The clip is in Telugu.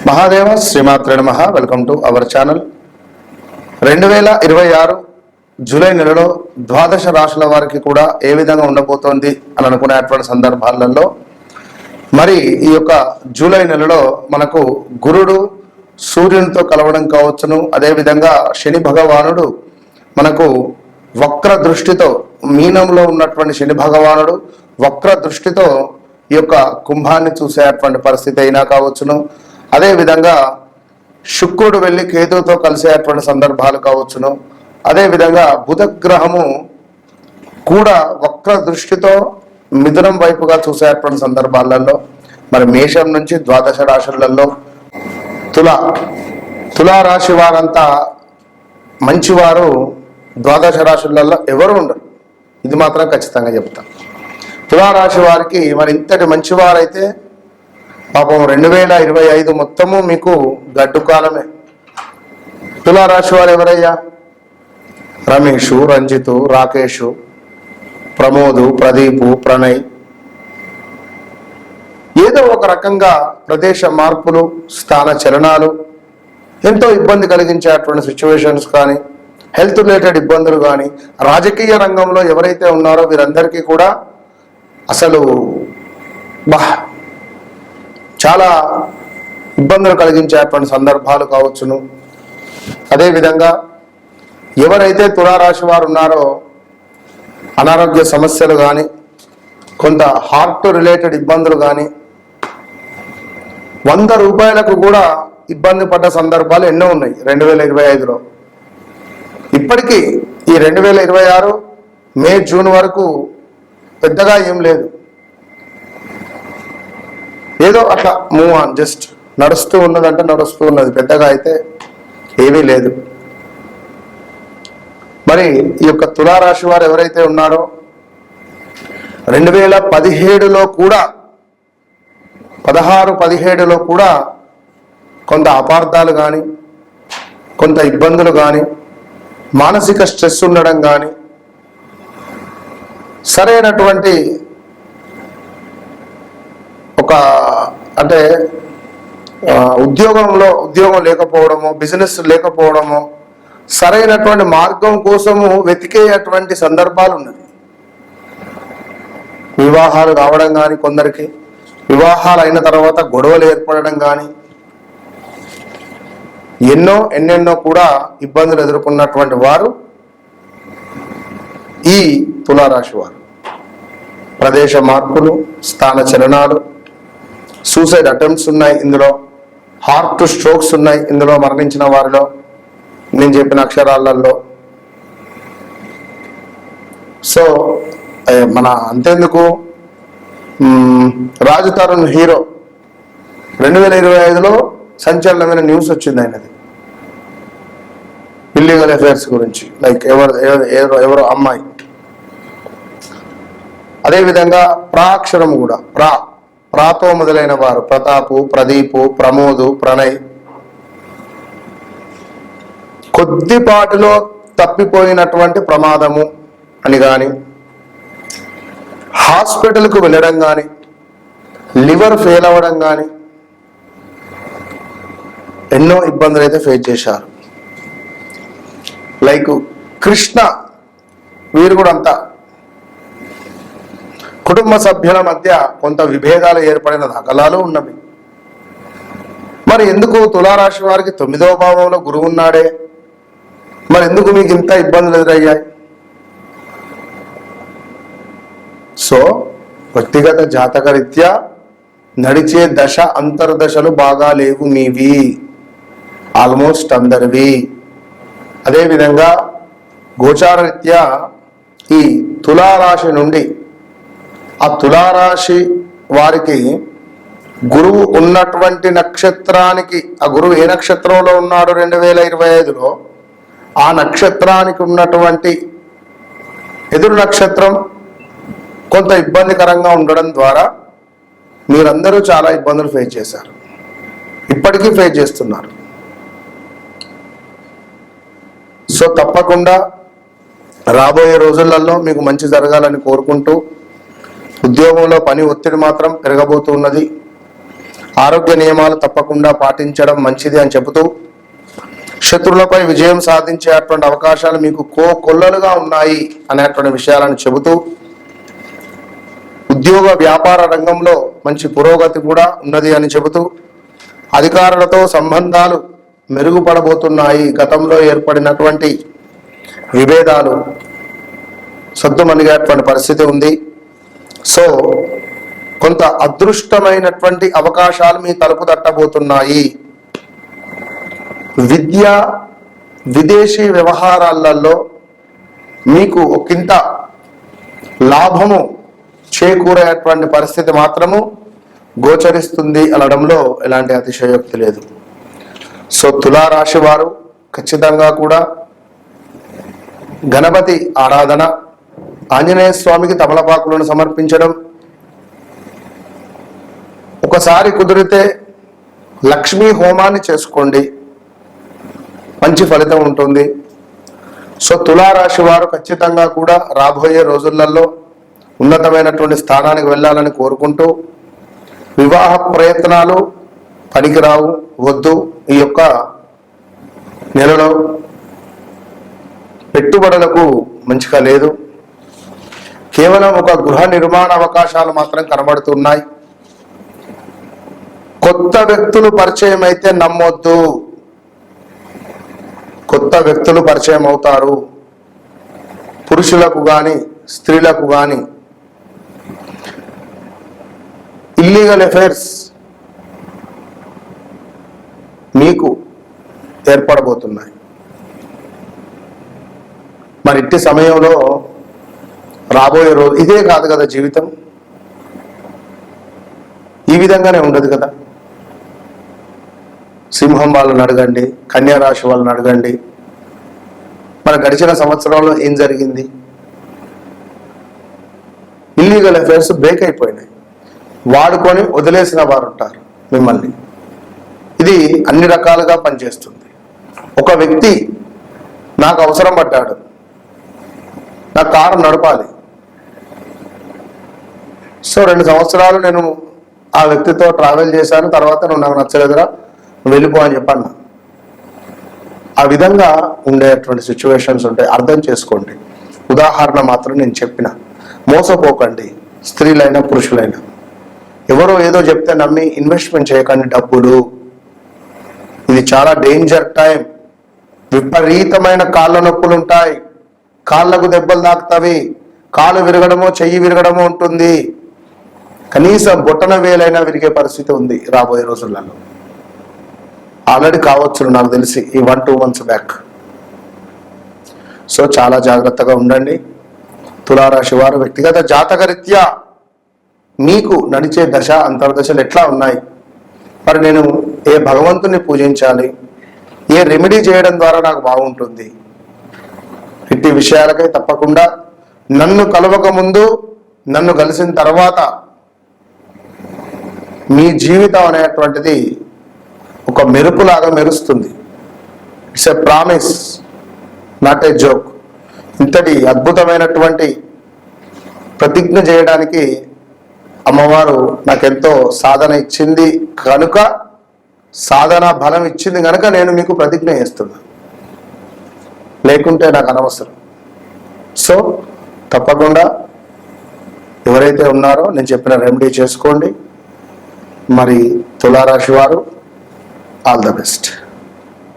మహాదేవ శ్రీమాత్రే నమః. Welcome to our channel. 2026 July నెలలో ద్వాదశ రాశుల వారికి కూడా ఏ విధంగా ఉండబోతోంది అని అనుకునేటువంటి సందర్భాలలో మరి ఈ యొక్క జూలై నెలలో మనకు గురుడు సూర్యునితో కలవడం కావచ్చును. అదేవిధంగా శని భగవానుడు మనకు వక్ర దృష్టితో మీనంలో ఉన్నటువంటి శని భగవానుడు వక్ర దృష్టితో ఈ యొక్క కుంభాన్ని చూసేటువంటి పరిస్థితి అయినా కావచ్చును. అదేవిధంగా శుక్రుడు వెళ్ళి కేతువుతో కలిసేటువంటి సందర్భాలు కావచ్చును. అదేవిధంగా బుధ గ్రహము కూడా వక్ర దృష్టితో మిథునం వైపుగా చూసేటువంటి సందర్భాలలో మరి మేషం నుంచి ద్వాదశ రాశులలో తులారాశి వారంతా మంచివారు ద్వాదశ రాశులలో ఎవరు ఉండరు, ఇది మాత్రం ఖచ్చితంగా చెప్తాను. తులారాశి వారికి మరి ఇంతటి మంచివారైతే పాపం 2025 మొత్తము మీకు గడ్డు కాలమే. తులారాశి వారు ఎవరయ్యా? రమేషు, రంజితు, రాకేషు, ప్రమోదు, ప్రదీపు, ప్రణయ్. ఏదో ఒక రకంగా ప్రదేశ మార్పులు, స్థాన చలనాలు, ఎంతో ఇబ్బంది కలిగించేటువంటి సిచ్యువేషన్స్ కానీ, హెల్త్ రిలేటెడ్ ఇబ్బందులు కానీ, రాజకీయ రంగంలో ఎవరైతే ఉన్నారో వీరందరికీ కూడా అసలు చాలా ఇబ్బందులు కలిగించేటువంటి సందర్భాలు కావచ్చును. అదేవిధంగా ఎవరైతే తులారాశి వారు ఉన్నారో అనారోగ్య సమస్యలు కానీ, కొంత హార్ట్ రిలేటెడ్ ఇబ్బందులు కానీ, 100 రూపాయలకు కూడా ఇబ్బంది పడ్డ సందర్భాలు ఎన్నో ఉన్నాయి 2025లో. ఇప్పటికీ ఈ 2026 మే జూన్ వరకు పెద్దగా ఏం లేదు, ఏదో అట్లా మూవ్ ఆన్, జస్ట్ నడుస్తూ ఉన్నదంటే నడుస్తూ ఉన్నది, పెద్దగా అయితే ఏమీ లేదు. మరి ఈ యొక్క తులారాశి వారు ఎవరైతే ఉన్నారో 2017లో కూడా 16-17లో కూడా కొంత అపార్థాలు కానీ, కొంత ఇబ్బందులు కానీ, మానసిక స్ట్రెస్ ఉండడం కానీ, సరైనటువంటి ఒక అంటే ఉద్యోగం లేకపోవడము, బిజినెస్ లేకపోవడము, సరైనటువంటి మార్గం కోసము వెతికేటువంటి సందర్భాలు ఉన్నది. వివాహాలు రావడం కానీ, కొందరికి వివాహాలు అయిన తర్వాత గొడవలు ఏర్పడడం కానీ, ఎన్నెన్నో కూడా ఇబ్బందులు ఎదుర్కొన్నటువంటి వారు ఈ తులారాశి వారు. ప్రదేశ మార్పులు, స్థాన చలనాలు, సూసైడ్ అటెంప్ట్స్ ఉన్నాయి ఇందులో, హార్ట్ స్ట్రోక్స్ ఉన్నాయి ఇందులో మరణించిన వారిలో నేను చెప్పిన అక్షరాలలో. సో మన అంతేందుకు రాజు తరుణ్ హీరో 2025లో సంచలనమైన న్యూస్ వచ్చింది ఆయనది, ఇల్లీగల్ అఫైర్స్ గురించి, లైక్ ఎవరో అమ్మాయి. అదేవిధంగా ప్రాక్షరం కూడా ప్రాతో మొదలైన వారు ప్రతాపు, ప్రదీపు, ప్రమోదు, ప్రణయ్ కొద్దిపాటిలో తప్పిపోయినటువంటి ప్రమాదము అని కానీ, హాస్పిటల్కు వెళ్ళడం కానీ, లివర్ ఫెయిల్ అవ్వడం కానీ, ఎన్నో ఇబ్బందులు అయితే ఫేస్ చేశారు. లైక్ కృష్ణ వీరు కూడా అంతా కుటుంబ సభ్యుల మధ్య కొంత విభేదాలు ఏర్పడిన దాఖలాలు ఉన్నవి. మరి ఎందుకు తులారాశి వారికి 9వ భావంలో గురువు ఉన్నాడే, మరి ఎందుకు మీకు ఇంత ఇబ్బందులు ఎదురయ్యాయి? సో వ్యక్తిగత జాతకరీత్యా నడిచే దశ అంతర్దశలు బాగా లేవు మీవి, ఆల్మోస్ట్ అందరివి. అదేవిధంగా గోచారరీత్యా ఈ తులారాశి నుండి ఆ తులారాశి వారికి గురువు ఉన్నటువంటి నక్షత్రానికి, ఆ గురువు ఏ నక్షత్రంలో ఉన్నాడు 2025లో, ఆ నక్షత్రానికి ఉన్నటువంటి ఎదురు నక్షత్రం కొంత ఇబ్బందికరంగా ఉండడం ద్వారా మీరందరూ చాలా ఇబ్బందులు ఫేస్ చేశారు, ఇప్పటికీ ఫేస్ చేస్తున్నారు. సో తప్పకుండా రాబోయే రోజులలో మీకు మంచి జరగాలని కోరుకుంటూ, ఉద్యోగంలో పని ఒత్తిడి మాత్రం పెరగబోతున్నది. ఆరోగ్య నియమాలు తప్పకుండా పాటించడం మంచిది అని చెబుతూ, శత్రువులపై విజయం సాధించేటువంటి అవకాశాలు మీకు కొల్లలుగా ఉన్నాయి అనేటువంటి విషయాలను చెబుతూ, ఉద్యోగ వ్యాపార రంగంలో మంచి పురోగతి కూడా ఉన్నది అని చెబుతూ, అధికారులతో సంబంధాలు మెరుగుపడబోతున్నాయి. గతంలో ఏర్పడినటువంటి విభేదాలు సద్దుమణిగేటువంటి పరిస్థితి ఉంది. సో కొంత అదృష్టమైనటువంటి అవకాశాలు మీ తలుపు తట్టబోతున్నాయి. విద్య, విదేశీ వ్యవహారాలలో మీకు ఒకంత లాభము చేకూరేటువంటి పరిస్థితి మాత్రము గోచరిస్తుంది అనడంలో ఎలాంటి అతిశయోక్తి లేదు. సో తులారాశి వారు ఖచ్చితంగా కూడా గణపతి ఆరాధన, ఆంజనేయ స్వామికి తమలపాకులను సమర్పించడం, ఒకసారి కుదిరితే లక్ష్మీ హోమాన్ని చేసుకోండి, మంచి ఫలితం ఉంటుంది. సో తులారాశి వారు ఖచ్చితంగా కూడా రాబోయే రోజులలో ఉన్నతమైనటువంటి స్థానానికి వెళ్ళాలని కోరుకుంటూ, వివాహ ప్రయత్నాలు పనికిరావు, వద్దు. ఈ యొక్క నెలలో పెట్టుబడులకు మంచిగా లేదు. కేవలం ఒక గృహ నిర్మాణ అవకాశాలు మాత్రం కనబడుతున్నాయి. కొత్త వ్యక్తులు పరిచయం అయితే నమ్మొద్దు. కొత్త వ్యక్తులు పరిచయం అవుతారు. పురుషులకు కానీ స్త్రీలకు కానీ ఇల్లీగల్ అఫైర్స్ మీకు ఏర్పడబోతున్నాయి. మరి ఇట్టి సమయంలో రాబోయే రోజు ఇదే కాదు కదా జీవితం, ఈ విధంగానే ఉండదు కదా. సింహం వాళ్ళని అడగండి, కన్యా రాశి వాళ్ళని అడగండి, మన గడిచిన సంవత్సరంలో ఏం జరిగింది. ఇల్లీగల్ అఫైర్స్ బ్రేక్ అయిపోయినాయి, వాడుకొని వదిలేసిన వారు ఉంటారు మిమ్మల్ని. ఇది అన్ని రకాలుగా పనిచేస్తుంది. ఒక వ్యక్తి నాకు అవసరం పడ్డాడు, నా కారు నడపాలి. సో 2 సంవత్సరాలు నేను ఆ వ్యక్తితో ట్రావెల్ చేశాను. తర్వాత నువ్వు నాకు నచ్చలేదురా, నువ్వు వెళ్ళిపో అని చెప్పాను. ఆ విధంగా ఉండేటువంటి సిచ్యువేషన్స్ ఉంటాయి, అర్థం చేసుకోండి. ఉదాహరణ మాత్రం నేను చెప్పిన. మోసపోకండి, స్త్రీలైనా పురుషులైనా. ఎవరో ఏదో చెప్తే నమ్మి ఇన్వెస్ట్మెంట్ చేయకండి డబ్బులు. ఇది చాలా డేంజర్ టైం. విపరీతమైన కాళ్ళ నొప్పులు ఉంటాయి, కాళ్ళకు దెబ్బలు తాకుతావి, కాలు విరగడమో చెయ్యి విరగడమో ఉంటుంది. కనీసం బొట్టన వేలైనా విరిగే పరిస్థితి ఉంది రాబోయే రోజులలో. ఆల్రెడీ కావచ్చు నాకు తెలిసి ఈ 1-2 months బ్యాక్. సో చాలా జాగ్రత్తగా ఉండండి. తులారాశి వారు వ్యక్తిగత జాతకరీత్యా మీకు నడిచే దశ అంతర్దశలు ఎట్లా ఉన్నాయి, మరి నేను ఏ భగవంతుని పూజించాలి, ఏ రెమెడీ చేయడం ద్వారా నాకు బాగుంటుంది, ఇట్టి విషయాలకై తప్పకుండా నన్ను కలవక ముందు, నన్ను కలిసిన తర్వాత మీ జీవితం అనేటువంటిది ఒక మెరుపులాగా మెరుస్తుంది. It's a promise, not a joke. ఇంతటి అద్భుతమైనటువంటి ప్రతిజ్ఞ చేయడానికి అమ్మవారు నాకెంతో సాధన ఇచ్చింది కనుక, సాధన బలం ఇచ్చింది కనుక నేను మీకు ప్రతిజ్ఞ చేస్తున్నా, లేకుంటే నాకు అనవసరం. సో తప్పకుండా ఎవరైతే ఉన్నారో నేను చెప్పిన రెమెడీ చేసుకోండి. మరి తులారాశి వారు ఆల్ ద బెస్ట్.